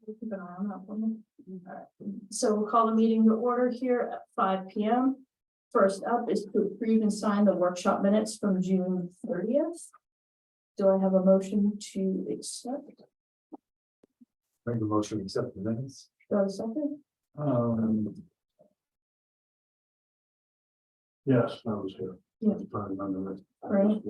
Keep an eye on that one. Alright. So we'll call the meeting to order here at 5 p.m. First up is to approve and sign the workshop minutes from June 30th. Do I have a motion to accept? Make the motion to accept the minutes. Do I have a second? Yes, I was here. Yeah. I remember it. Right.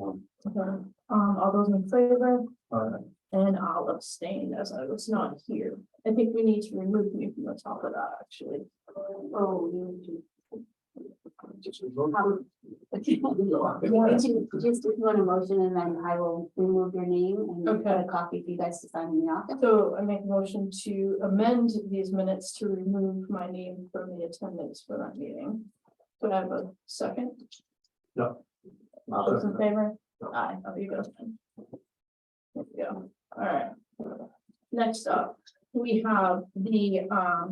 Okay. All those in favor? Aye. And I'll abstain as I was not here. I think we need to remove me from the top of that, actually. Oh, you just want a motion and then I will remove your name and Okay. put a copy for you guys to sign in the office. So I make a motion to amend these minutes to remove my name from the attendance for that meeting. Do I have a second? No. All those in favor? Aye, there you go. There we go. All right. Next up, we have the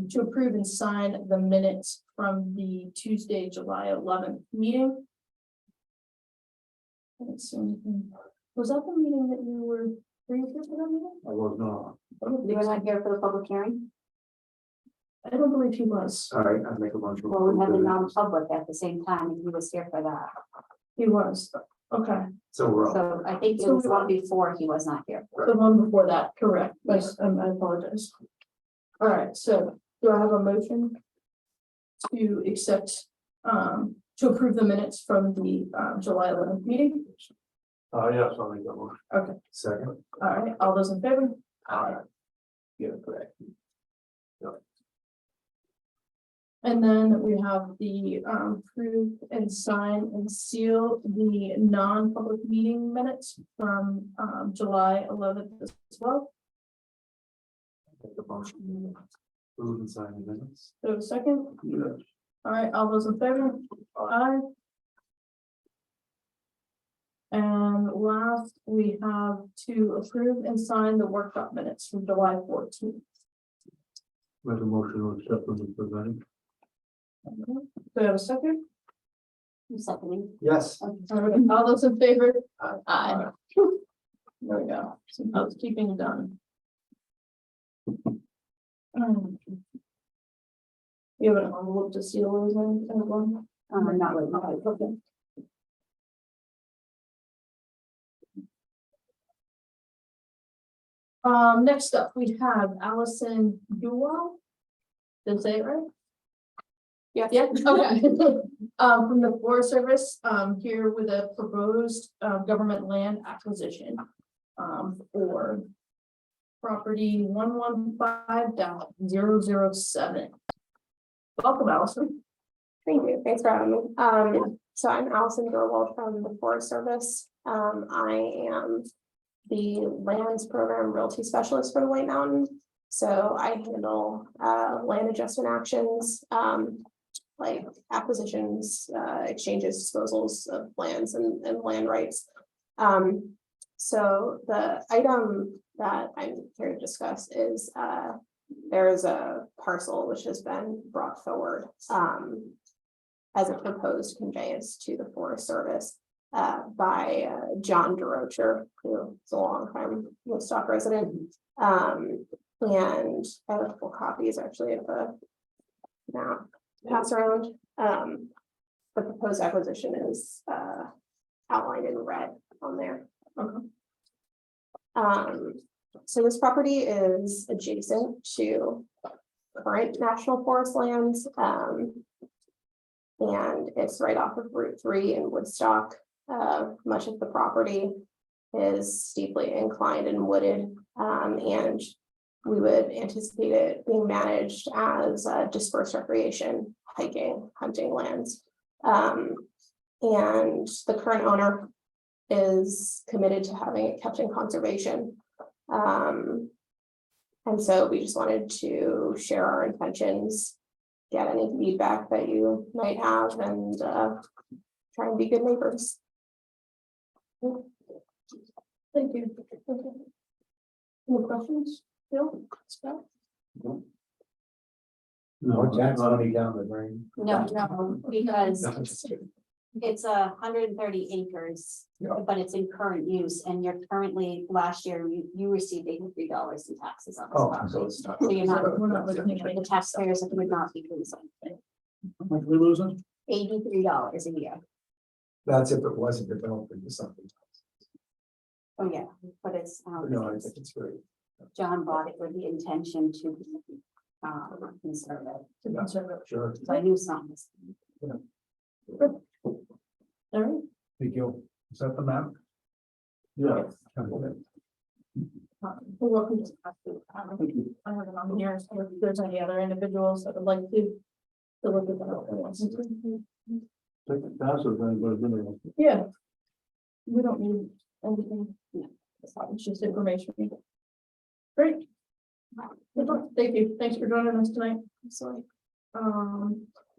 to approve and sign the minutes from the Tuesday, July 11th meeting. I didn't see anything. Was that the meeting that you were here for that meeting? I was not. I don't You think were so. not here for the public hearing? I don't believe he was. All right, I'd make a motion. Well, we had a non-public at the same time and he was here for that. He was. Okay, So we're all. So I think it was one before he was not here. the one before that, correct. Yes, I apologize. All right, so do I have a motion to accept, to approve the minutes from the July 11th meeting? Yes, I'll make that motion. Okay. Second. All right, all those in favor? Aye. You're correct. And then we have the approve and sign and seal the non-public meeting minutes from July 11th as well. Make the motion. Approve and sign the minutes. Do I have a second? Yes. All right, all those in favor? Aye. And last, we have to approve and sign the workshop minutes from July 14th. Make a motion to accept them as presented. Do I have a second? You seconding? Yes. All right, all those in favor? Aye. There we go. Some housekeeping done. You have an envelope to seal those in, everyone? Not really. Okay. Next up, we have Alison Duerwald. Did I say it right? Yeah. Yeah, okay. From the Forest Service, here with a proposed, government land acquisition. For property 115-007. Welcome, Alison. Thank you. Thanks for having me. So I'm Alison Duerwald from the Forest Service. I am the lands program realty specialist for the White Mountain. So I handle land adjustment actions, like acquisitions, exchanges, disposals of lands and land rights. So the item that I'm here to discuss is there is a parcel which has been brought forward as a proposed conveyance to the Forest Service by John Duerwald, who is a longtime Woodstock resident. And I have a couple copies actually of the map to pass around. The proposed acquisition is outlined in red on there. So this property is adjacent to current national forest lands. And it's right off of Route 3 in Woodstock. Much of the property is steeply inclined and wooded, and we would anticipate it being managed as dispersed recreation, hiking, hunting lands. And the current owner is committed to having it kept in conservation. And so we just wanted to share our intentions, get any feedback that you might have, and try and be good neighbors. Thank you. Any questions? Bill? Scott? No, Jack's money down the drain. No, because It's 130 acres, Yeah. but it's in current use, and you're currently, last year, you received $83 in taxes on this Oh, property. so it's not. So you're not- We're not looking at The taxpayers would not be losing We losing? $83 a year. That's if it wasn't developed into something. Oh, yeah, but it's, No, I think it's great. John bought it with the intention to conserve it. to conserve it. Sure. So I knew something. was- All right. Thank you. Is that the map? Yeah. You're welcome to. I have it on here, so if there's any other individuals that would like to look at that. Yeah. We don't need anything. It's just information. Great. Thank you. Thanks for joining us tonight. Sorry.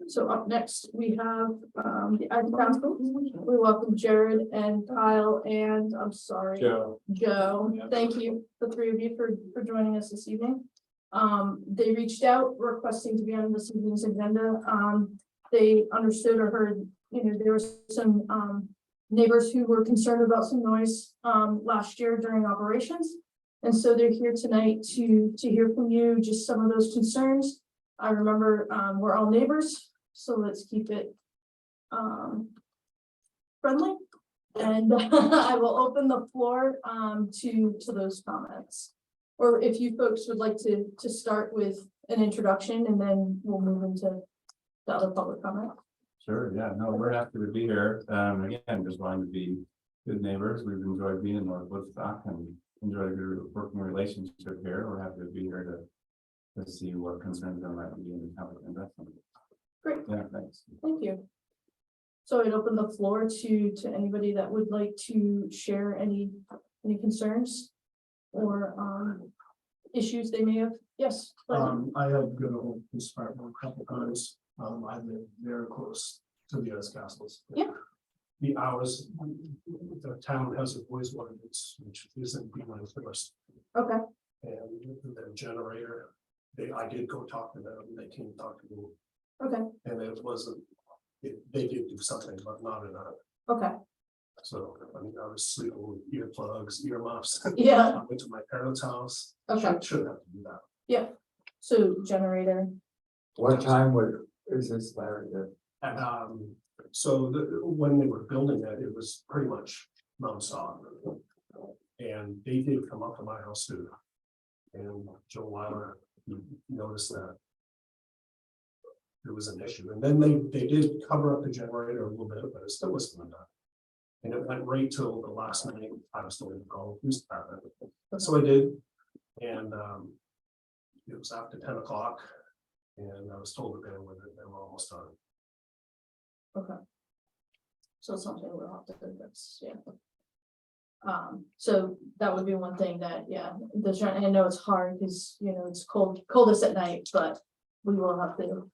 So up next, we have, the Ag Council. We welcome Jared and Kyle and, I'm sorry. Joe. Yeah. Thank you, the three of you for joining us this evening. They reached out requesting to be on this evening's agenda. They understood or heard, there was some, neighbors who were concerned about some noise, last year during operations. And so they're here tonight to hear from you, just some of those concerns. I remember, we're all neighbors, so let's keep it, friendly. And I will open the floor, to those comments. Or if you folks would like to start with an introduction, and then we'll move into the other public comment. Sure, yeah, no, we're happy to be here. Again, just wanting to be good neighbors. We've enjoyed being in North Woodstock and enjoyed a good working relationship here. We're happy to be here to see what concerns there might be in the town investment. Great. Yeah, thanks. Thank you. So I'd open the floor to anybody that would like to share any concerns or issues they may have. Yes. Glenn. I had good old inspired a couple times. I live very close to the US castles. Yeah. The hours, the town has a voice ordinance, which isn't being enforced, Okay. and the generator, I did go talk to them, they came talk to me, Okay. and it wasn't, they did do something, but not enough. Okay. So, I mean, I was sleeping with earplugs, earmuffs. Yeah. I went to my parents' house. Okay. Shouldn't have to do that. Yeah. So generator. What time is this, Larry? And so when they were building that, it was pretty much nonstop. And they did come up to my house too. And Joe Weiler noticed that there was an issue. And then they did cover up the generator a little bit, but it still wasn't enough. And it went right till the last minute. I was still in the call police department. So I did. And it was after 10 o'clock. And I was told to go with it. They were almost done. Okay. So it's something we'll have to fix, yeah. So that would be one thing that, yeah, I know it's hard because, it's coldest at night, but we will have to.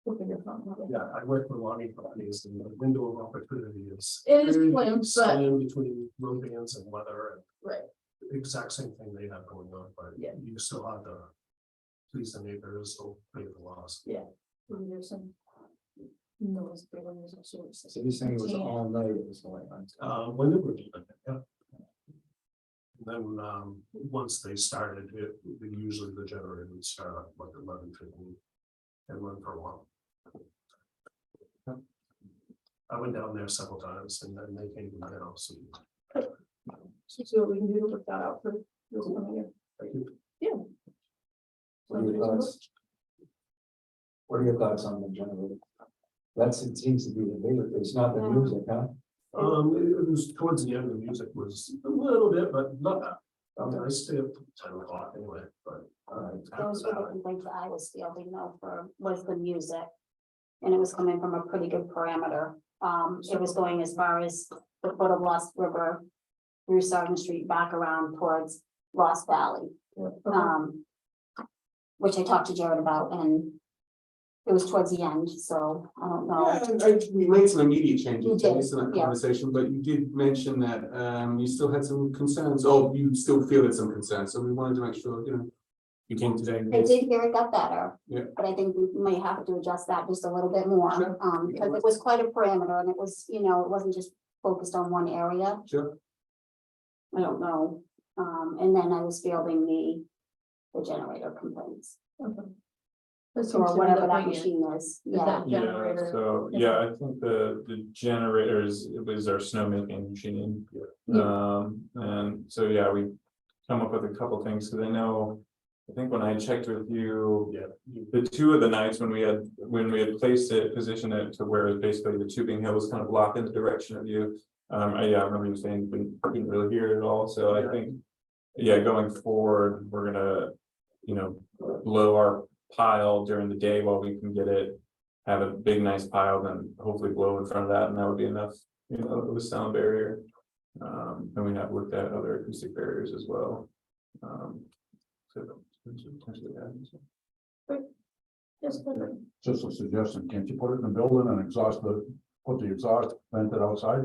We'll figure it out. Yeah, I work with logging companies and the window of opportunity is. It is very slim, but- slim between road bands and weather and Right, the exact same thing they have going on, but Yeah. you still have to please the neighbors, so pay the loss. there's some. Noise, there's some sort of. So you're saying it was all night, it was going on. When they were doing it, yeah. And then, once they started it, usually the generator would start up like 11:15 and run for a while. I went down there several times and then they came to my house. And See what we can do to work that out for this coming year. thank you. What are your thoughts? What are your thoughts on the generator? It seems to be the bigger, it's not the music, huh? It was towards the end of the music was a little bit, but not that. I stayed up till 10 o'clock anyway, but. Those were the complaints that I was fielding though was the music. And it was coming from a pretty good parameter. It was going as far as the foot of Lost River through Sergeant Street back around towards Lost Valley. Which I talked to Jared about, and it was towards the end, so I don't know. We made some immediate changes You did, based on that yeah. conversation, but you did mention that you still had some concerns, or you still fielded some concerns, so we wanted to make sure, You came today. I did hear it got better. Yeah. But I think we may have to adjust that just a little bit more, Sure. because it was quite a parameter and it was, you know, it wasn't just focused on one area. Sure. I don't know. And then I was fielding the generator complaints That seems or to be whatever the that biggest- machine is. is Yeah. that Yeah, generator. so, yeah, I think the generators, it was our snowmaking machine. And so, yeah, we come up with a couple things, because I know, I think when I checked with you, Yeah. the two of the nights when we had placed it, positioned it to where basically the tubing hill was kind of blocking the direction of you. I remember you saying you couldn't really hear it at all, so I think, yeah, going forward, we're gonna, blow our pile during the day while we can get it. Have a big nice pile, then hopefully blow in front of that, and that would be enough, of a sound barrier. And we have looked at other acoustic barriers as well. So potentially that. Yes, Henry. Just a suggestion, can't you put it in the building and put the exhaust vented outside?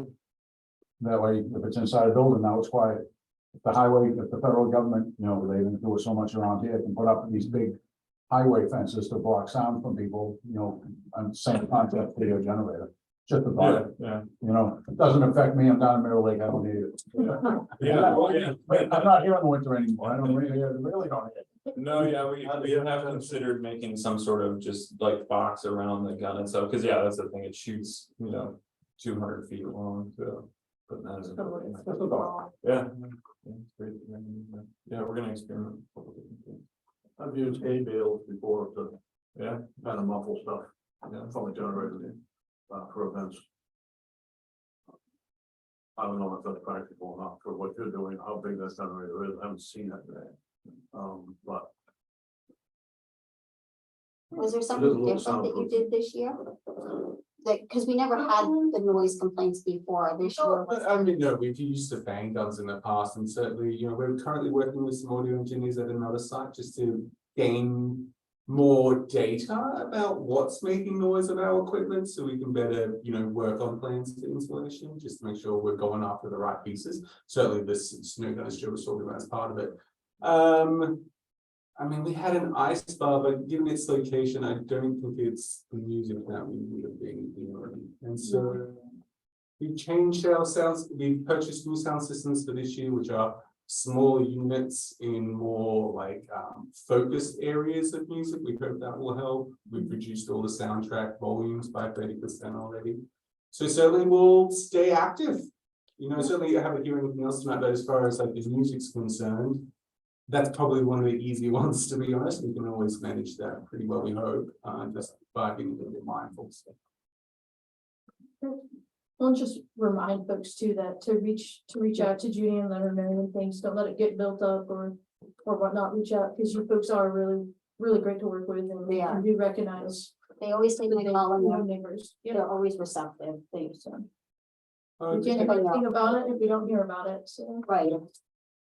That way, if it's inside a building, now it's quiet. If the highway, if the federal government, they didn't do it so much around here, can put up these big highway fences to block sound from people, on same concept for your generator. Just a thought, Yeah, it doesn't affect me, I'm down in Mirror Lake, I don't need it. I'm not here in the winter anymore, I don't really don't need it. no, yeah, we have considered making some sort of just like box around the gun itself, because yeah, that's the thing, it shoots, 200 feet long, so. But that's Just a thought. yeah. Yeah, we're gonna experiment. I've used hay bales before to Yeah, kind of muffle stuff yeah. from the generator for events. I don't know if that's practical enough for what you're doing, how big that generator is, I haven't seen it today. But Was there It is a something little different that you soundproof. did this year? Like, because we never had the noise complaints before this year. But I mean, no, we've used the bang guns in the past, and certainly, we're currently working with some audio engineers at another site just to gain more data about what's making noise of our equipment, so we can better, work on plans for installation, just to make sure we're going after the right pieces. Certainly, this snow gun as Joe was talking about as part of it. I mean, we had an ice bar, but given its location, I don't think it's the music that we would have been hearing. And so we changed our sounds, we purchased new sound systems for this year, which are smaller units in more like focused areas of music. We hope that will help. We've reduced all the soundtrack volumes by 30% already. So certainly we'll stay active. Certainly I haven't heard anything else tonight, but as far as like the music's concerned, that's probably one of the easier ones, to be honest. We can always manage that pretty well, we hope, just by being a little bit mindful. So. I'll just remind folks too that to reach out to Judy and let her know when things, don't let it get built up or whatnot, reach out, because you folks are really great to work with, and They are. we do recognize They always take my call and our neighbors. they're always receptive. Thanks. We Uh, can't do anything about it if we don't hear about it, so. Right,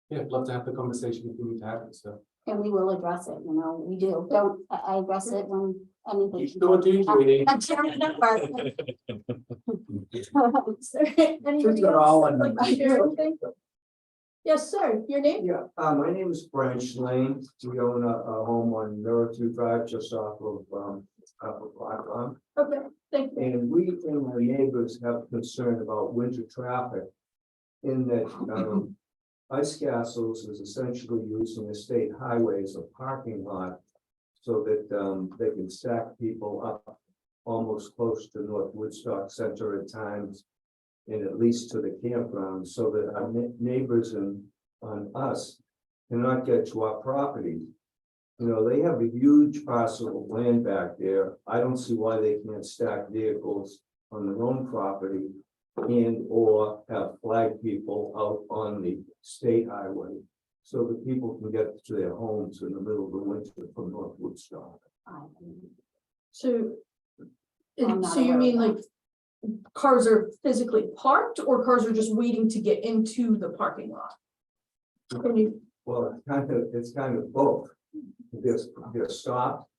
yeah, I'd love to have the conversation if we need to have it, so. and we will address it, we do. I address it when anything. You sure do, Judy. I'm sure it never. Is there anything They're all else in you'd like to share? Anything? Yes, sir, your name? Yeah, my name is Branch Lane. We own a home on Mirror 2 Drive, just off of Black Run. Okay, thank you. And we and my neighbors have concern about winter traffic. In that, Ice Castles is essentially using the state highway as a parking lot. So that they can stack people up almost close to North Woodstock Center at times. And at least to the campground, so that our neighbors and on us cannot get to our property. They have a huge parcel of land back there. I don't see why they can't stack vehicles on their own property and or have flag people out on the state highway. So that people can get to their homes in the middle of the winter from North Woodstock. So, I'm not so you aware of mean that. like cars are physically parked, or cars are just waiting to get into the parking lot? Can you, Well, it's kind of both. They're stopped.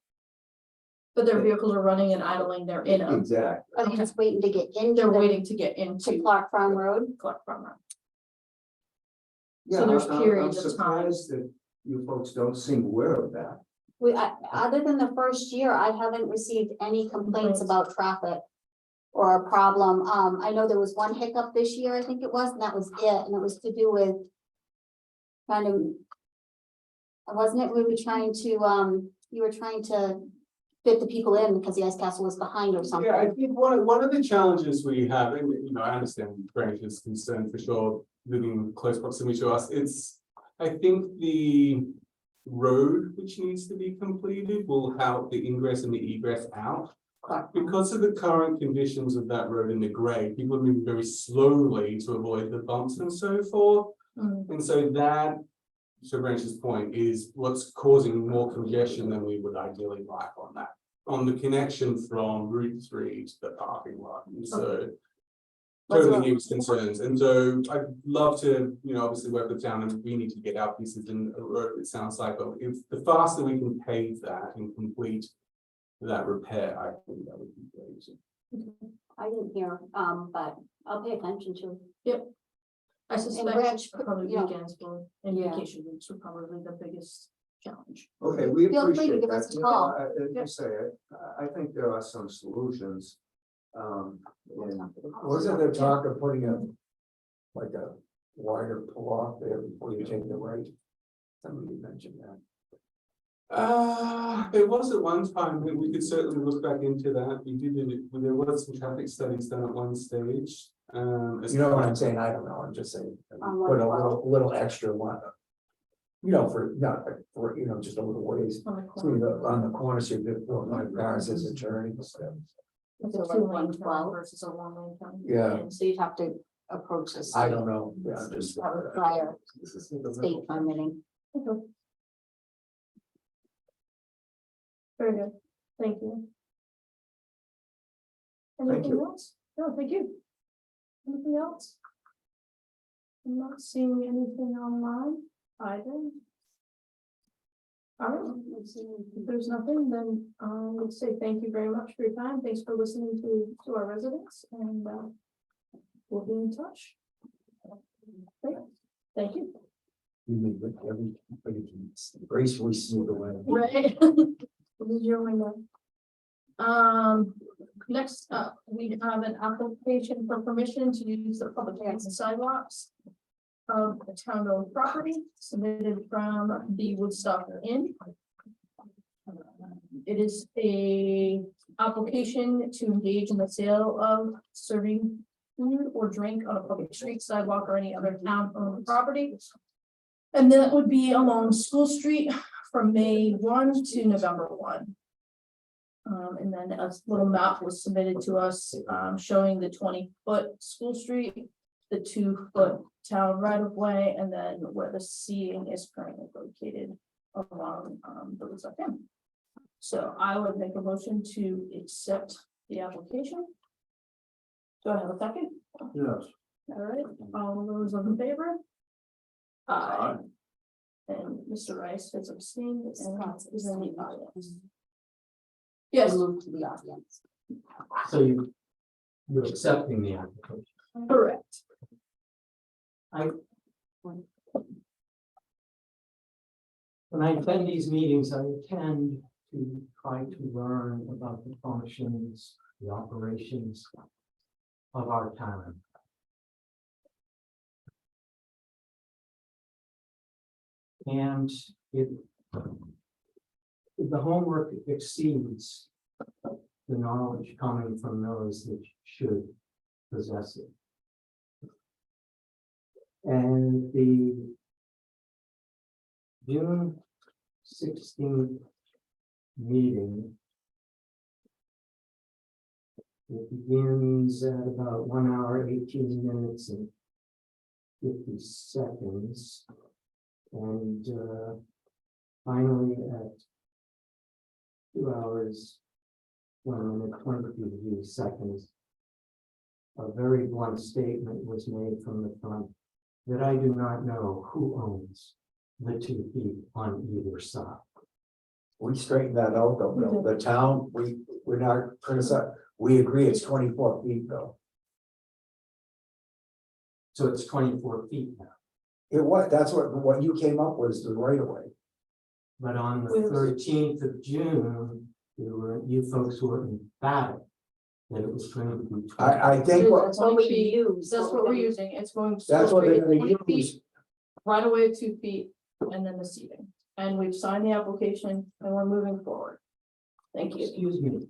but their vehicles are running and idling, they're in them, Exactly. Are they just waiting to get into they're the waiting to get to into Clark Farm Road? Clark Farm Road. Yeah, there's I'm periods of time. surprised that you folks don't seem aware of that. Other than the first year, I haven't received any complaints about traffic. Or a problem. I know there was one hiccup this year, I think it was, and that was it, and it was to do with. Kind of. Wasn't it, we were trying to, you were trying to fit the people in because the ice castle was behind or something. Yeah, I think one of the challenges we have, and I understand Greenwich's concern for sure, living in close proximity to us, I think the road which needs to be completed will help the ingress and the egress out. Because of the current conditions of that road in the grade, people are moving very slowly to avoid the bumps and so forth. And so that, to Branch's point, is what's causing more congestion than we would ideally like on the connection from Route 3 to the parking lot. And so totally hear his concerns. And so I'd love to, obviously work with town, and we need to get our pieces in a road, it sounds like, but if the faster we can pave that and complete that repair, I think that would be great. I didn't hear, but I'll pay attention to. I suspect Branch, probably yeah. weekends will, and Yeah. vacation weeks are probably the biggest challenge. Okay, we Feel free to appreciate give us that. a call. You say it, I think there are some solutions. And Wasn't there talk of putting a wider pull off there before you take the right? Somebody mentioned that. There was at one time, we could certainly look back into that. There was some traffic studies done at one stage. You know what I'm saying? I don't know. I'm just saying, put a little extra one. For not for just a little ways On the through corner. on the corner, so you get my cars as a turning. It's a So like 2-lane 112? turn versus a 1-lane turn. Yeah, So you'd have to approach this. I don't know. Yeah, I'm just. Prior state permitting. Okay. Very good, thank you. Anything you. else? No, thank you. Anything else? I'm not seeing anything online either. All right, if there's nothing, then let's say thank you very much for your time. Thanks for listening to our residents, and we'll be in touch. Great. Thank you. You mean with everybody can gracefully smooth away. Right. This is your window. Next up, we have an application for permission to use the public lands and sidewalks of the town-owned property submitted from the Woodstock Inn. It is a application to engage in the sale of serving food or drink on a public street, sidewalk, or any other town-owned property. And that would be along School Street from May 1 to November 1. And then a little map was submitted to us, showing the 20-foot School Street, the 2-foot town right of way, and then where the seating is currently located along the Woodstock Inn. So I would make a motion to accept the application. Do I have a second? Yes. All right, all those in favor? Aye. And Mr. Rice has abstained and is in the audience. Yes, Move to the audience. So you're accepting the application. correct. When I attend these meetings, I attend to try to learn about the functions, the operations of our town. And if the homework exceeds the knowledge coming from those that should possess it. And the June 16th meeting, it begins at about 1 hour, 18 minutes and 50 seconds. And finally at 2 hours, 1 minute, 23 seconds, a very blunt statement was made from the front that I do not know who owns the 2 feet on either side. We straightened that out though, Bill. The town, we're not criticizing, we agree it's 24 feet though. So it's 24 feet now. It was, that's what you came up with is the right of way. But on the We- 13th of June, you folks were emphatic that it was going to be. 20. I think what, That's what we use. That's what we're using, it's going. that's what they're gonna 20 feet, use. Right away 2 feet, and then the seating, and we've signed the application, and we're moving forward. Thank you. Excuse me,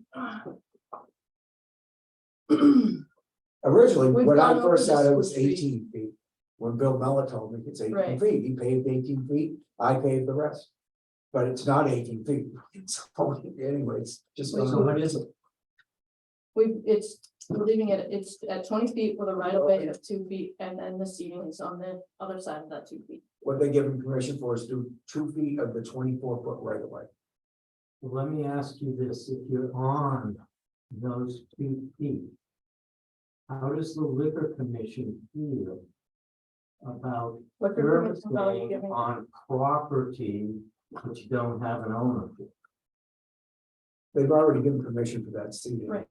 Originally, We've when I gone over first started, it was this with 18 feet. When Bill Mellor told me it's 18 Right. feet, he paved 18 feet, I paved the rest. But it's not 18 feet, it's only, anyways, just. so what is it? We're leaving it, it's at 20 feet with a right of way of 2 feet, and then the seating is on the other side of that 2 feet. What they give him permission for is do 2 feet of the 24-foot right of way. Let me ask you this, if you're on those 2 feet, how does the liquor commission feel about Liquor your permits and value staying giving- on property which you don't have an owner for? They've already given permission for that seating. Right.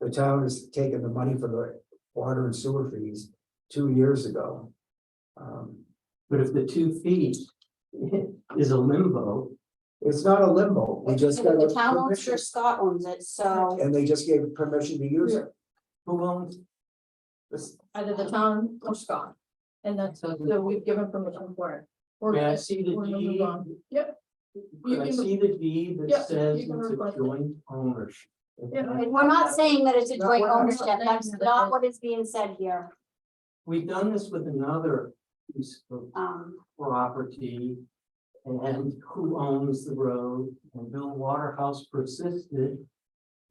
The town has taken the money for the water and sewer fees 2 years ago. But if the 2 feet is a limbo, It's not a limbo, we just got. The a town owns permission, or Scott owns it, so. And they just gave permission to use it. who owns? This- Either the town or Scott, and that's, so we've given permission for it. We're May I gonna- see the we're gonna move deed? on. Yep. Could I can- see the deed Yeah, that says you can it's a request it. joint ownership? Yeah. And we're not saying that it's a No, joint we're not ownership, saying that's that not it- what is being said here. We've done this with another piece of property. And who owns the road, and Bill Waterhouse persisted.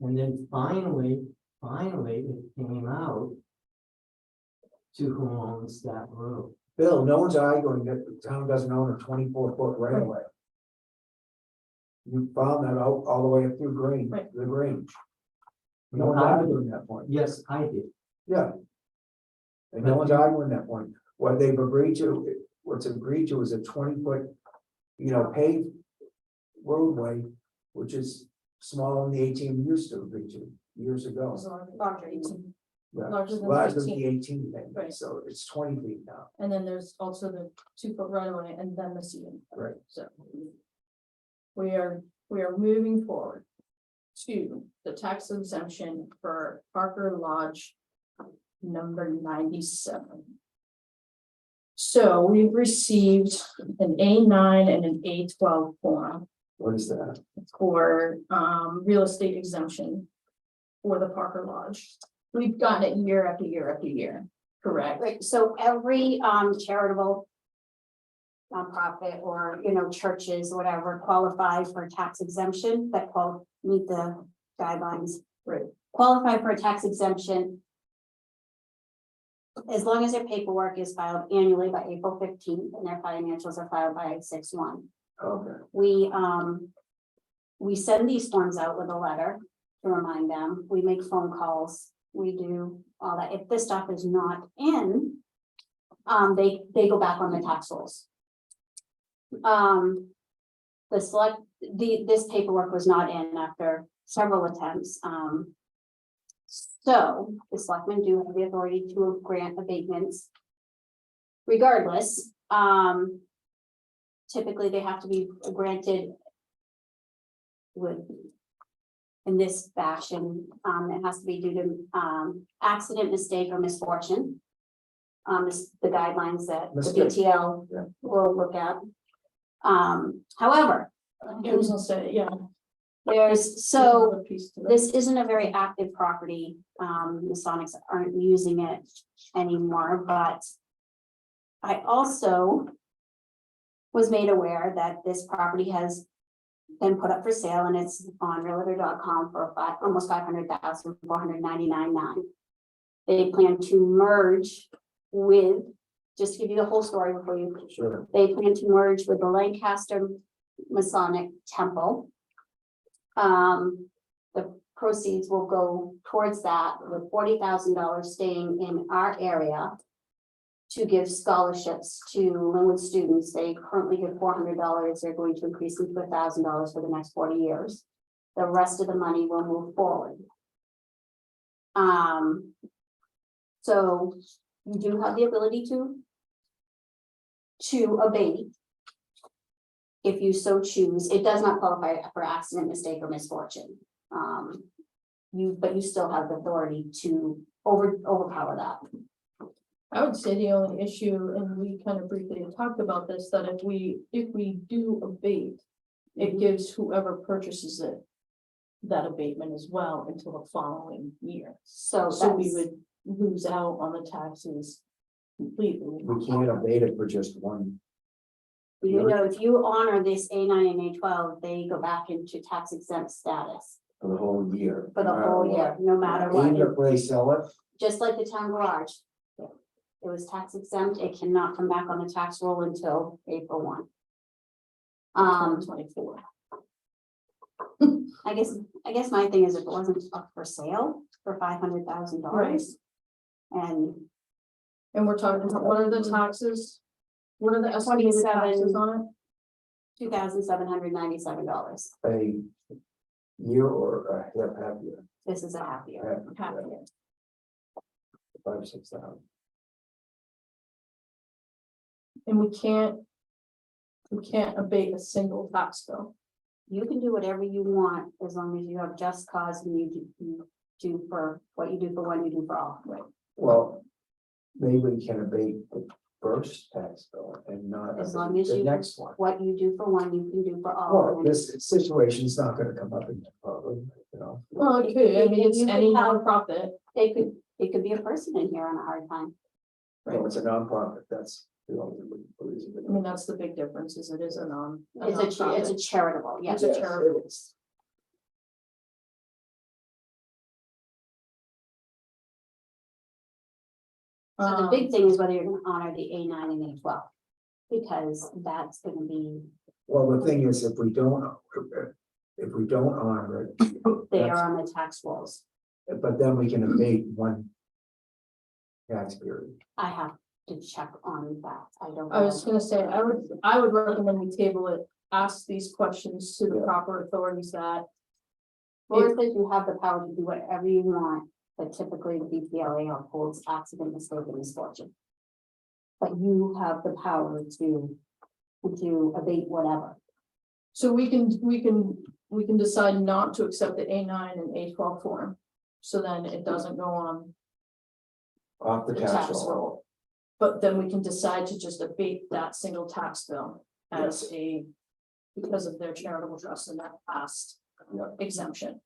And then finally it came out to who owns that road. Bill, no one's arguing that the town doesn't own a 24-foot right of way. You found that out all the way up through Green, Right. the Grange. No one's arguing that point, Yes, I did. yeah. And no one's arguing that point, what they've agreed to, what's agreed to is a 20-foot, paved roadway, which is smaller than the 18 we used to agree to years ago. Larger, 18. Yeah, larger than larger than 18. the 18 thing, Right. so it's 20 feet now. And then there's also the 2 foot right of way and then the seating. Right. So. We are moving forward to the tax exemption for Parker Lodge number 97. So we've received an A9 and an A12 form What is that? for real estate exemption for the Parker Lodge. We've gotten it year after year after year, correct? Right, so every charitable nonprofit or, churches, whatever, qualify for tax exemption that meet the guidelines. Right. Qualify for a tax exemption. As long as their paperwork is filed annually by April 15th and their financials are filed by 6/1. Okay, We send these forms out with a letter to remind them, we make phone calls, we do all that. If this stuff is not in, they go back on the tax rolls. This paperwork was not in after several attempts. So the selectmen do have the authority to grant abatements. Regardless, typically they have to be granted in this fashion. It has to be due to accident, mistake, or misfortune. The guidelines that the Mistake. BTL Yeah. will look at. However, I was gonna say, yeah. there's, Another piece to that. this isn't a very active property. The Sonics aren't using it anymore, but I also was made aware that this property has been put up for sale and it's on realtor.com for almost 500,000, 499,900. They plan to merge with, just to give you the whole story before you, sure. they plan to merge with the Lancaster Masonic Temple. The proceeds will go towards that, with $40,000 staying in our area to give scholarships to Linwood students. They currently get $400. They're going to increase them to $1,000 for the next 40 years. The rest of the money will move forward. So you do have the ability to abate. if you so choose, it does not qualify for accident, mistake, or misfortune. But you still have the authority to overpower that. I would say the only issue, and we kind of briefly talked about this, that if we do abate, it gives whoever purchases it that abatement as well until the following year. So So we that's, would lose out on the taxes completely. We can't abate it for just one. you know, if you honor this A9 and A12, they go back into tax exempt status For the whole year. for the whole year, no matter Even what. if they sell it, Just like the town garage. It was tax exempt, it cannot come back on the tax roll until April 1. 24. I guess my thing is if it wasn't up for sale for $500,000. And And we're talking about, what are the taxes? What are the estimated taxes 27. on it? $2,797. a year or a half year. This is a half year. Half a year. 5, 6 thousand. And we can't abate a single tax bill. You can do whatever you want as long as you have just cause and you do for what you do for one, you do for all. Right. Well, maybe we can abate the first tax bill and not As long abate as the you, next one. what you do for one, you can do for all. Well, and this situation's not gonna come up in public, you know. Well, it could, I mean, it's You could any have- nonprofit. It could be a person in here on a hard time. No, it's a nonprofit, that's the only reason. I mean, that's the big difference, is it is a It's a charitable, yes. It's a charitable. it is. So the big thing is whether you're gonna honor the A9 and A12. Because that's gonna be, Well, the thing is, if we don't honor it, they are on the tax rolls. but then we can abate one tax period. I have to check on that. I don't. I was know. gonna say, I would recommend we table it, ask these questions to the Yeah. proper authorities that. Well, it says you have the power to do whatever you want, but typically the BPLA upholds accident, mistake, and misfortune. But you have the power to abate whatever. So we can decide not to accept the A9 and A12 form. So then it doesn't go on Off the the tax tax roll. roll. But then we can decide to just abate that single tax bill as because of their charitable trust and that past Yeah. exemption.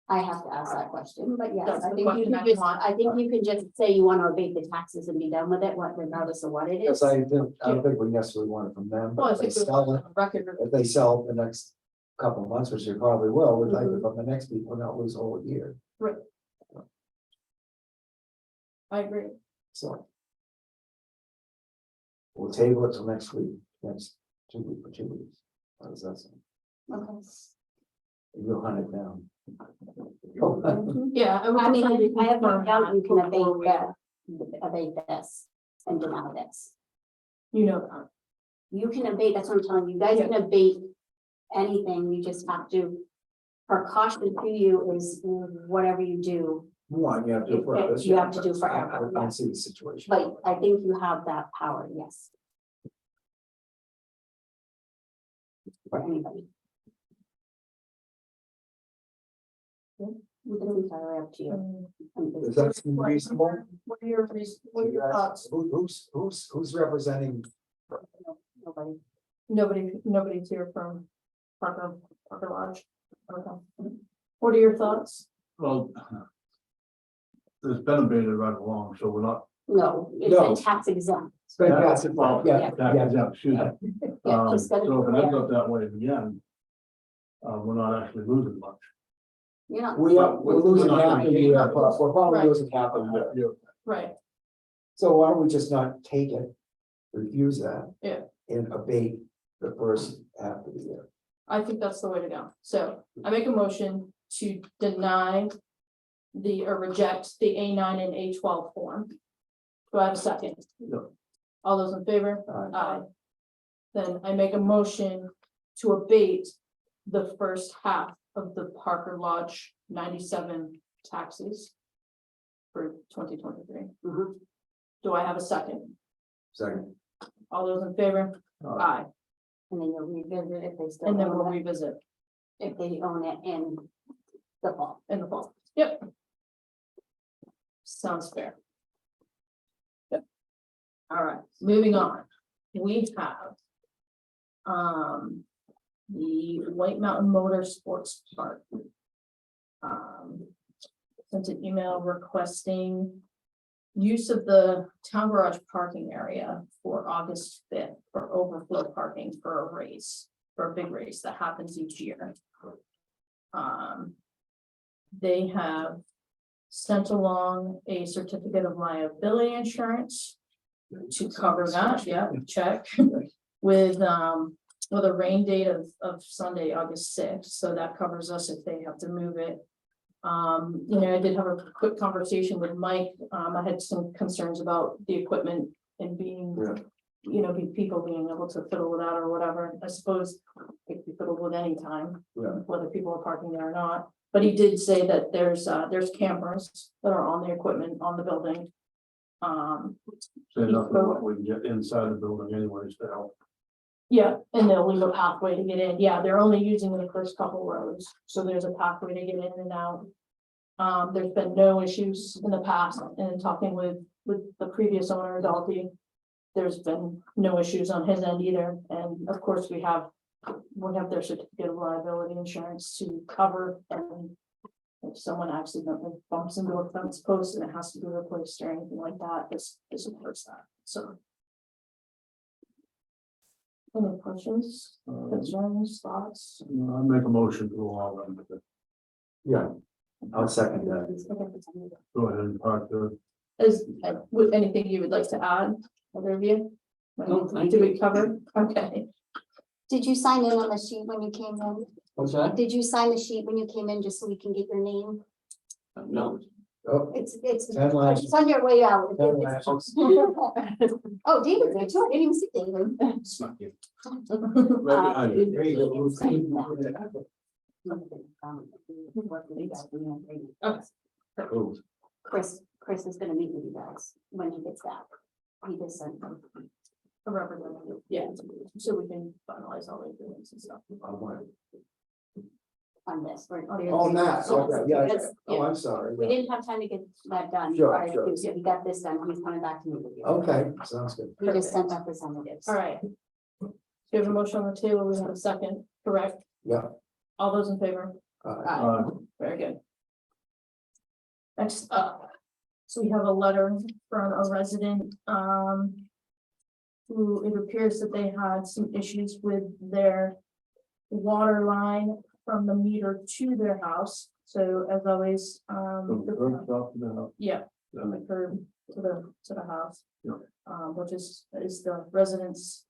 I have to ask that question, but yes, That's I the think you question can I just, want. I think you can just say you want to abate the taxes and be done with it, regardless of what it Because is. I don't think we necessarily want it from them, Well, I but if they think we sell want it, on record. if they sell it the next couple of months, which they probably will, we'd like it from the next people, not lose a whole year, I agree. so. We'll table it till next week, next 2 weeks. How does that sound? Okay. You'll hunt it down. Yeah. I mean, I have no confirm doubt that you can before we- abate this and deny this. You know that. You can abate, that's what I'm telling you, you guys can abate anything, you just have to. Precaution to you is whatever you do, One, you have to do for others. You have to do for everyone, I yeah. see the situation. but I think you have that power, yes. For anybody. It's entirely up to you. Does that seem reasonable? What are your, what are your thoughts? Who's representing? Nobody. Nobody's here from Parker Lodge. Okay. What are your thoughts? Well, it's been abated right along, so we're not. No, No. it's a tax exempt. Well, Yeah, yeah, excuse me. Yeah, just gotta So if be it ends clear. up that way again, we're not actually losing much. You're not. we're losing We're not half gonna a gain year, that. we're probably Right. losing half a year. Yeah. Right, So why don't we just not take it, refuse that? Yeah. And abate the first half of the year. I think that's the way to go. So I make a motion to deny or reject the A9 and A12 form. Do I have a second? Yeah. All those in favor? Uh, Aye. Then I make a motion to abate the first half of the Parker Lodge 97 taxes for 2023. Mhm. Do I have a second? Second, All those in favor? Aye. And then you'll revisit if they still and then we'll own it, revisit if they own it in the fall. in the fall. Yep. Sounds fair. Yep. All right, moving on. We have the White Mountain Motorsports Park. Sent an email requesting use of the town garage parking area for August 5th for overflow parking for a race, for a big race that happens each year. They have sent along a certificate of liability insurance to cover that, yeah, check. With a rain date of Sunday, August 6th, so that covers us if they have to move it. You know, I did have a quick conversation with Mike. I had some concerns about the equipment and being, you know, people being able to fiddle with that or whatever. I suppose it could be fiddled with any time, whether people are parking there or not. But he did say that there's cameras that are on the equipment on the building. Say nothing about what we can get inside the building anyways to help. Yeah, and they'll leave a pathway to get in. Yeah, they're only using the first couple roads, so there's a pathway to get in and out. There's been no issues in the past, and talking with the previous owner, Dalty. There's been no issues on his end either, and of course, we have their certificate of liability insurance to cover. And if someone accidentally bumps into a fence post and it has to be replaced or anything like that, this supports that, so. Any questions, concerns, thoughts? I make a motion to allow them to Yeah, I'll second that. go ahead and park there. Is, with anything you would like to add, either of you? No, thank Did we cover? Okay, Did you sign in on the sheet when you came in? What's that? Did you sign the sheet when you came in, just so we can get your name? No. Oh, It's Headlines. on your way out. Headlines. Oh, David's there too. I didn't even see David. Snuck in. There you go. Chris is gonna meet with you guys when he gets back. He just sent them. a representative, yeah, so we can finalize all the agreements and stuff. On this. Oh, Matt, okay, yeah, yeah. Oh, I'm sorry. We didn't have time to get that done. Sure, prior to, sure. So we got this done. He's coming back to meet with you. Okay, sounds good. We just sent representatives. All right. So we have a motion on the table, we have a second, correct? Yeah. All those in favor? Very good. Next up, so we have a letter from a resident, who it appears that they had some issues with their water line from the meter to their house. So as always, yeah, from the curb to the house. Yeah. Which is the residents'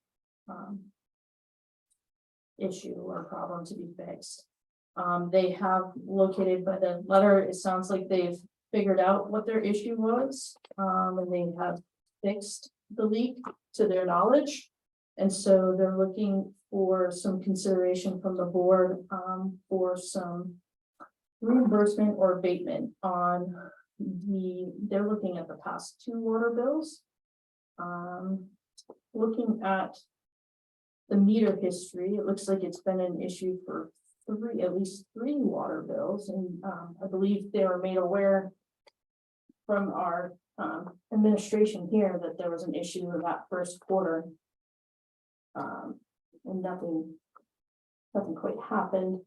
issue or problem to be fixed. They have located by the letter, it sounds like they've figured out what their issue was, and they have fixed the leak to their knowledge. And so they're looking for some consideration from the board, for some reimbursement or abatement on they're looking at the past 2 water bills. Looking at the meter history, it looks like it's been an issue for at least three water bills, and I believe they were made aware from our administration here that there was an issue in that first quarter. And nothing quite happened.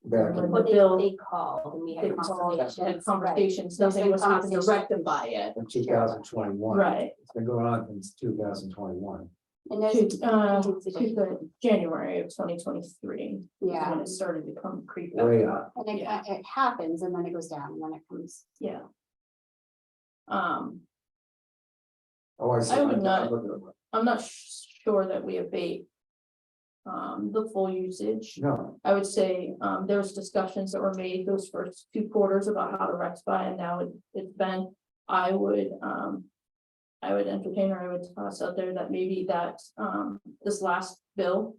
Back in- The bill, They called and we they had called, conversations. had conversations, There's nothing been was happening to conversation. rectify it. in 2021. Right. It's been going on since 2021. And there's, To January of 2023. Yeah. When it started to come creep up. Way up. and it happens and then it goes down and then it comes. Yeah. Oh, I see. I would not- I'm looking at it. I'm not sure that we abate the full usage. No, I would say, there was discussions that were made those first 2 quarters about how to rectify, and now it's been, I would entertain, or I would toss out there that maybe that, this last bill,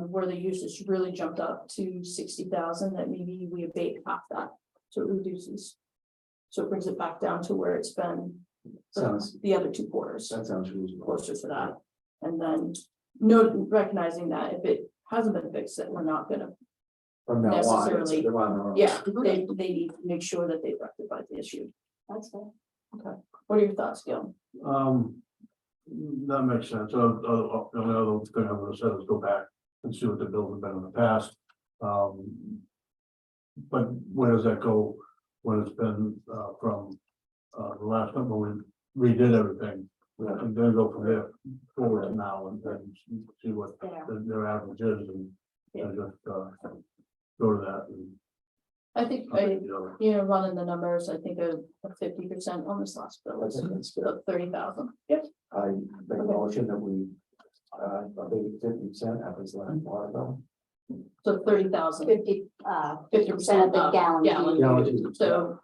where the usage really jumped up to 60,000, that maybe we abate half that, so it reduces. So it brings it back down to where it's been sounds, the other 2 quarters, that sounds reasonable. closer to that, and then no, recognizing that if it hasn't been fixed, that we're not gonna, From now on, Necessarily. they're on their own. yeah, they need to make sure that they've rectified the issue. That's fair. What are your thoughts, Gil? That makes sense. The only other thing I'm gonna say is go back and see what the bills have been in the past. But where does that go when it's been, from, the last time when we redid everything? And then go from there forward to now and then see what There. their average is and just, go to that and. I think, running the numbers, I think a 50% on this last bill is about 30,000. Yep. I make a motion that we, maybe 50% of his land water bill. So 30,000. 50% of the gallon. Gallon. So,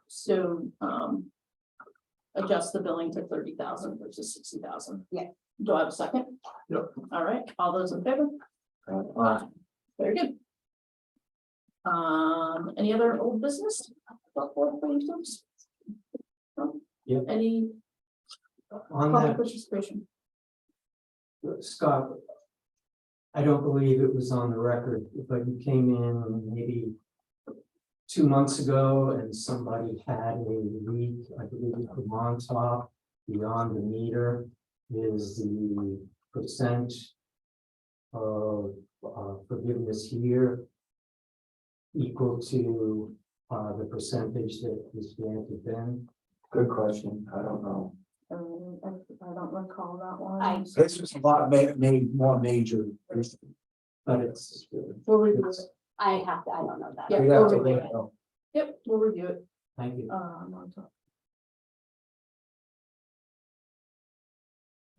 adjust the billing to 30,000 versus 60,000. Yeah. Do I have a second? Yep. All right, all those in favor? Very good. Any other old business? For you folks? No? Yep. Any On public that, participation? Scott, I don't believe it was on the record, but you came in maybe 2 months ago and somebody had a leak, I believe the Montauk beyond the meter is the percent of forgiveness here equal to the percentage that was granted then. Good question. I don't know. I don't recall that one. I- This was a lot made more major. But it's, We'll review it. I don't know that. Yeah. We'd have to we'll review look, it. though. Yep, we'll review it. thank you. Montauk.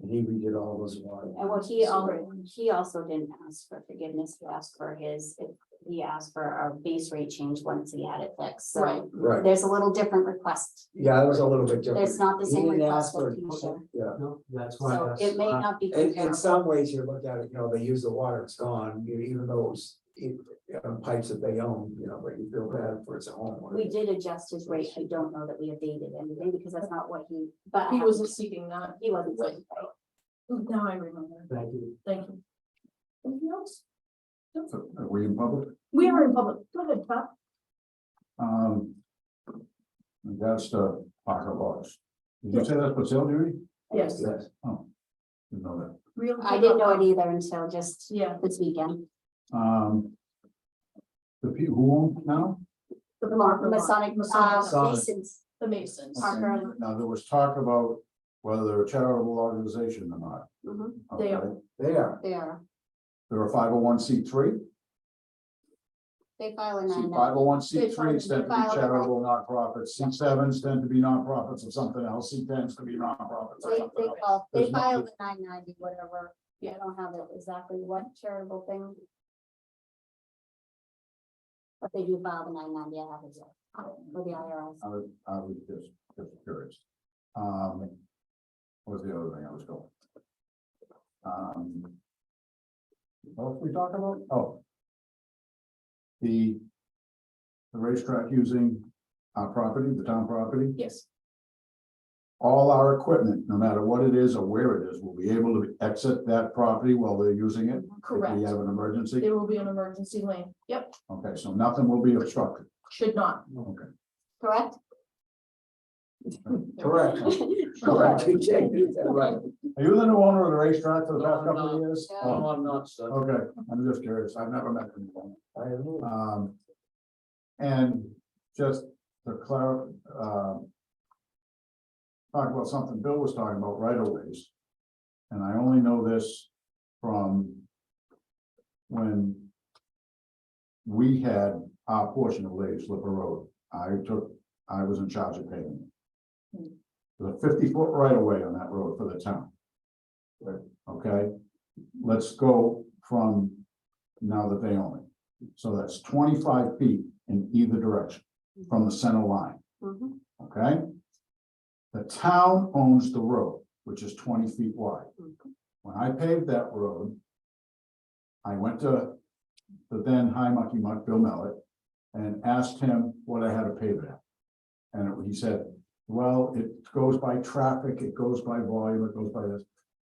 And he redid all those water. And what he also didn't ask for forgiveness, he asked for our base rate change once he had it fixed, Right. so Right. there's a little different request. Yeah, it was a little bit different. It's not the He same didn't request ask for that it. you share. Yeah. No, that's why. So it may not be. In comparable. some ways, you look at it, they use the water, it's gone, even though it was pipes that they own, but you feel bad for its own. We did adjust his rate, I don't know that we updated anything, because that's not what but He wasn't seeking that. he wasn't. Right. Now I remember. Thank you. Thank you. Anything else? So, are we in public? We are in public. Go ahead, Pat. That's the parking lots. Did you say that's for sale, Judy? Yes. Yes. Oh, didn't know that. Real. I didn't know it either until just Yeah. this weekend. The people who own it now? The Parker lot. Masonic, Masonic. Masons. The Masons. Parker. Now, there was talk about whether they're a charitable organization or not. Mhm, They Okay. are. They are. They are, They're a 501c3. they file a See, 990. 501c3s tend to be File a- charitable nonprofits, C7s tend to be nonprofits of something else, C10s to be nonprofits of They something else. they There's no- file the 990, whatever, I don't have it exactly what charitable thing. But they do file the 990, I have it, for the IRS. I was just curious. What was the other thing I was going? What were we talking about? Oh. The racetrack using our property, the town property, Yes. all our equipment, no matter what it is or where it is, will be able to exit that property while they're using it. If Correct. we have an emergency. There will be an emergency lane. Yep, Okay, so nothing will be obstructed. should not. Okay. Correct? Correct. Correct. Right. Are you the new owner of the racetrack for the past couple of years? Yeah. Oh, I'm not, son. okay, I'm just curious. I've never met them before. I haven't. And just to talk about something Bill was talking about right of ways. And I only know this from when we had our portion of Lady Slipper Road. I was in charge of paving it. There's a 50-foot right of way on that road for the town. Okay, let's go from now that they own it. So that's 25 feet in either direction from the center line, Mhm. okay? The town owns the road, which is 20 feet wide. When I paved that road, I went to the then High Mucky Muck, Bill Mellett, and asked him what I had to pave it at. And he said, well, it goes by traffic, it goes by volume, it goes by this.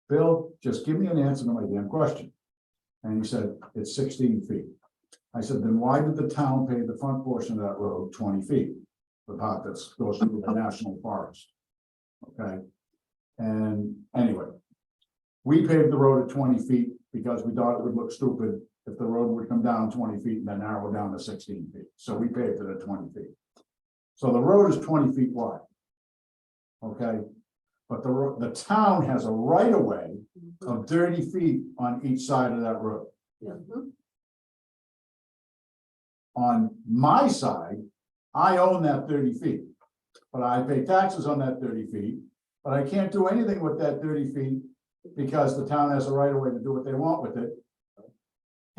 Bill, just give me an answer to my damn question. And he said, it's 16 feet. I said, then why did the town pay the front portion of that road 20 feet? The part that goes through the national forest. Okay, and anyway. We paved the road at 20 feet because we thought it would look stupid if the road would come down 20 feet and then narrow down to 16 feet. So we paved it at 20 feet. So the road is 20 feet wide. Okay, but the town has a right of way of 30 feet on each side of that road. On my side, I own that 30 feet, but I pay taxes on that 30 feet, but I can't do anything with that 30 feet because the town has a right of way to do what they want with it.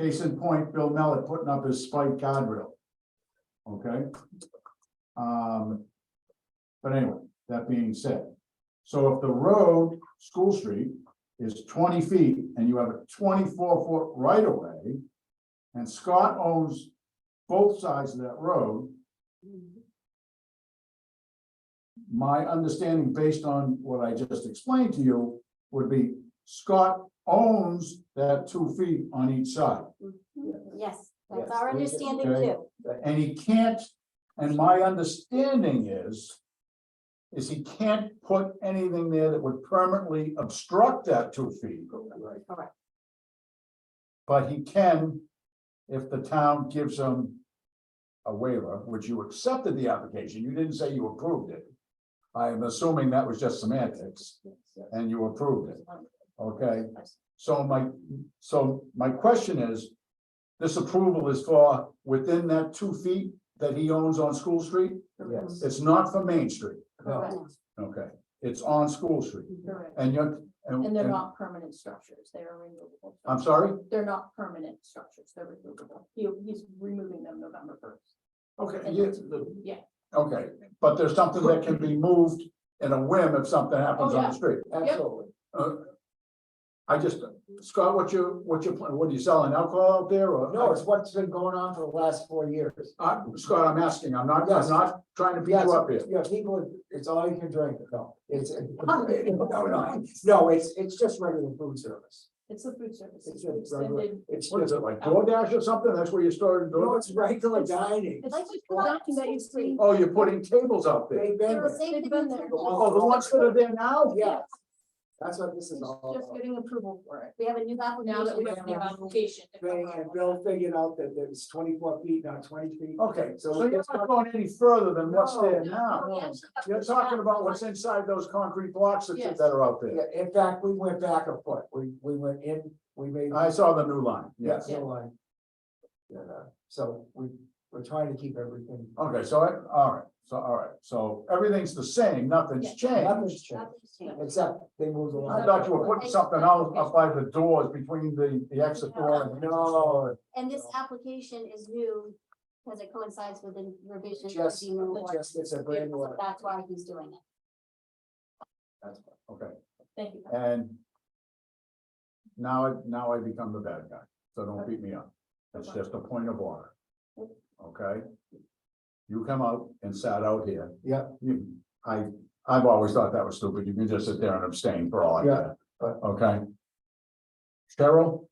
Case in point, Bill Mellett putting up his spike guardrail. Okay. But anyway, that being said, so if the road, School Street, is 20 feet and you have a 24-foot right of way, and Scott owns both sides of that road. My understanding, based on what I just explained to you, would be Scott owns that 2 feet on each side. Yes, that's Yes, our we can- understanding okay. too. And he can't, and my understanding is he can't put anything there that would permanently obstruct that 2 feet. Correct. But he can, if the town gives him a waiver, which you accepted the application, you didn't say you approved it. I am assuming that was just semantics, and you approved it, okay? So my question is, this approval is for within that 2 feet that he owns on School Street? Yes. It's not for Main Street, Correct. okay? It's on School Street, Correct. and you're, And they're not permanent structures, they are removable. I'm sorry? They're not permanent structures, they're removable. He's removing them November 1st. Okay, And yeah, that's- Yeah, okay, but there's something that can be moved in a whim if something happens Oh, on yeah. the street. Absolutely. I just, Scott, what are you selling alcohol out there or? No, it's what's been going on for the last 4 years. Scott, I'm asking, I'm not trying to beat Yes, you up here. yeah, people, it's all you can drink, no, no, it's just regular food service. it's the food service. It's just regular, Extended. it's What is just, it, like DoorDash or something? That's where you started no, doing? it's regular dining. It's like dining that you see. Oh, you're putting tables out there? They've been They're there. saying They've been there. Oh, the ones that are there now? Yeah, that's what this He's is all just about. getting approval for it. We have a new Now that we have application. the application. to Thing, cover and all Bill figured out that it's 24 feet, not 20 feet. Okay, so So you're not going any further than what's there No, now. No, we actually have You're to- talking about what's inside those concrete blocks that Yes. are out there. Yeah, in fact, we went back a foot, we went in, we made. I saw the new line, yes. Yeah, so line. Yeah, so we're trying to keep everything. Okay, so, all right, so everything's the same, nothing's Yeah. changed. Nothing's changed, Nothing's changed. except they moved I along. thought you were putting something out up by the doors between the exit door and. No, And this application is new because it coincides with the revision. of just, the new law. it's a brand new one. That's why he's doing it. Okay, Thank you. and now I become the bad guy, so don't beat me up. It's just a point of order. Okay? You come out and sat out here. Yeah. I've always thought that was stupid. You can just sit there and abstain for all I Yeah, care. but- Okay? Cheryl,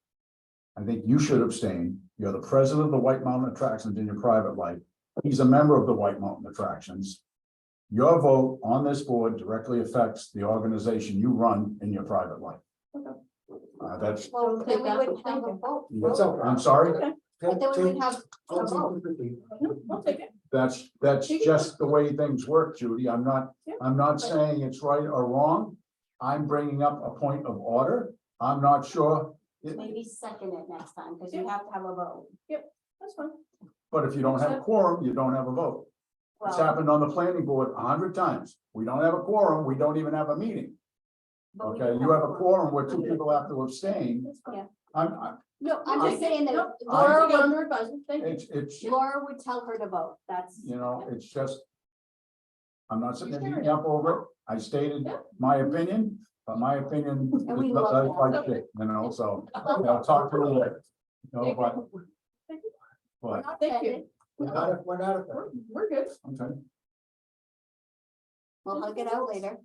I think you should abstain. You're the president of the White Mountain Attractions in your private life. He's a member of the White Mountain Attractions. Your vote on this board directly affects the organization you run in your private life. That's, Well, Don't then take we that wouldn't for have a thinking. vote. That's okay. I'm sorry, But then we would have a vote. No, I'll take it. that's just the way things work, Judy. I'm not saying it's right or wrong. I'm bringing up a point of order. I'm not sure, Maybe second it next time, because you have to have a vote. That's fine. but if you don't have a quorum, you don't have a vote. It's Well, happened on the planning board 100 times. We don't have a quorum, we don't even have a meeting. but we Okay, do you have a quorum where 2 people have to abstain. That's fine. Yeah. I'm, No, I'm just saying that No, Laura Laura, would- under advisement, thank you. it's, Laura would tell her to vote. That's. you know, it's just. I'm not sitting there beating you up over it. I stated Yeah. my opinion, but my opinion is And we not love like that. shit, you know, so, I'll talk to you later. You know, Thank but, you. but, Thank you. We're not, We're good. okay. We'll hug it out later.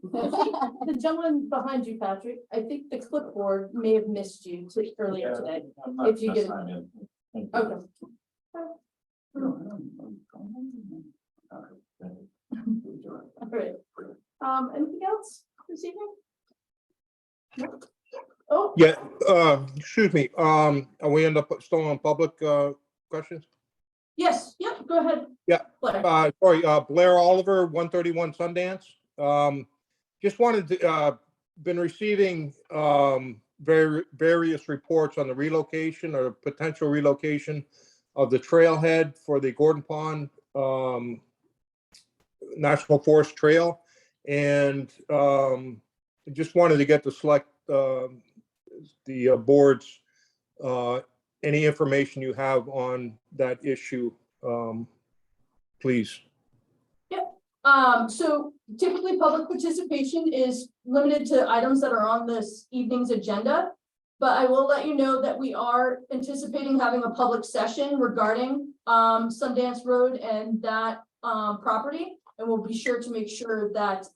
The gentleman behind you, Patrick, I think the clipboard may have missed you earlier today. If you get it. Okay. All right. Anything else this evening? No? Oh, Yeah, excuse me, are we end up still on public, questions? yes, yep, go ahead. Yeah. Blair. Sorry, Blair Oliver, 131 Sundance. Just wanted to, been receiving, various reports on the relocation or potential relocation of the trailhead for the Gordon Pond, National Forest Trail. And, just wanted to get the board's, any information you have on that issue, please. So typically public participation is limited to items that are on this evening's agenda. But I will let you know that we are anticipating having a public session regarding Sundance Road and that property. And we'll be sure to make sure that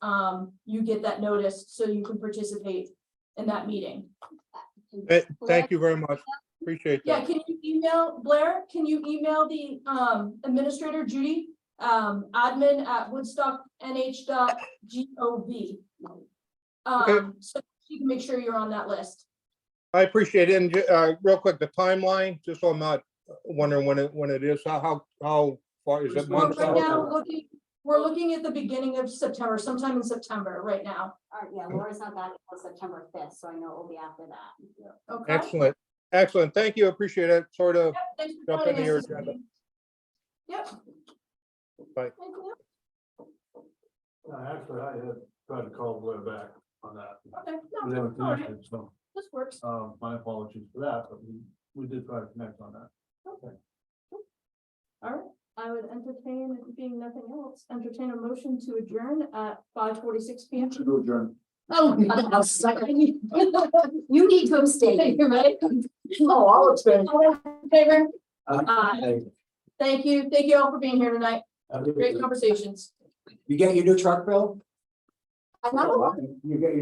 you get that notice so you can participate in that meeting. Thank you very much. Appreciate Yeah, that. can you email Blair? Can you email the administrator Judy? admin@woodstocknh.gov. So you can make sure you're on that list. I appreciate it. And real quick, the timeline, just so I'm not wondering when it is, how far is it? Well, months right out? now, we're looking at the beginning of September, sometime in September right now. Yeah, Laura's not back until September 5th, so I know it will be after that. Okay. Excellent, excellent. Thank you. Appreciate it. Sort of. Yep, thanks for Jump joining into your us this agenda. evening. Yep. Bye. Anything else? Actually, I had tried to call Blair back on that. Okay, We no, haven't all right, connected, so, this works. my apologies for that, but we did try to connect on that. Okay. All right, I would entertain, if being nothing else, entertain a motion to adjourn at 5:46 p.m. To adjourn. Oh, I'm sorry. You need to abstain. You're right. Oh, I'll abstain. All in favor? Hey, Thank you all for being here tonight. Great conversations. You get your new truck, Bill? Another one? You get your